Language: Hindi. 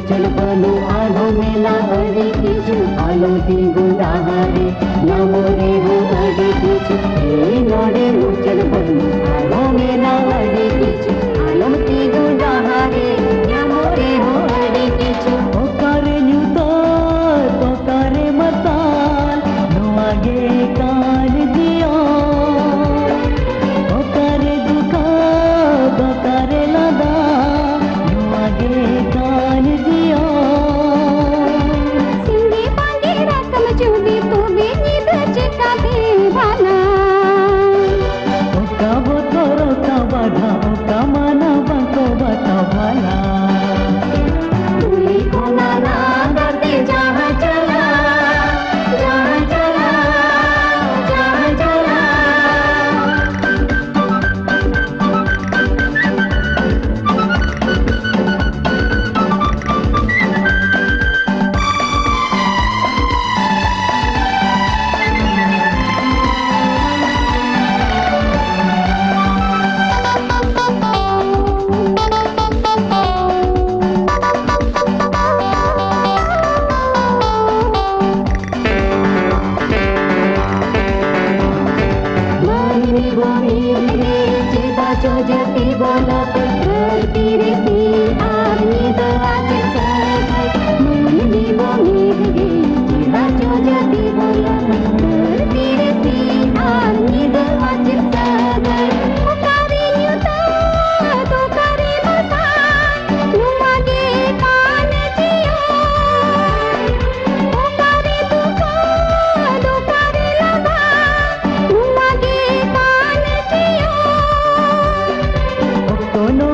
मुचल बनो आलो मेला अड़ी किचु आलो तिंगु दाहारे नमोरे हो अड़ी किचु ए नोडे मुचल बनो आलो मेला अड़ी किचु आलो तिंगु दाहारे नमोरे हो अड़ी किचु ओकारे न्यूता ओकारे मताल नोआगे कान दिया ओकारे दुखा ओकारे लदा नोआगे कान दिया सिंधी पांडे रकम चूड़ी तो बेनीद चिकाते भाला ओका बोतरो का बाधा ओका माना बको बता भाला तुली को नाना करते जहाँ चला जहाँ चला जहाँ चला चोजती बोला करती रहती आदमी दवा मुन्नी बोमीद गई चिड़ा चोजती बोला करती रहती आदमी दवा चिपका गई पुकारी न्यूता तो करे बता नुमागे कान जियो पुकारी दुखा तो करे लगा नुमागे कान जियो कोनो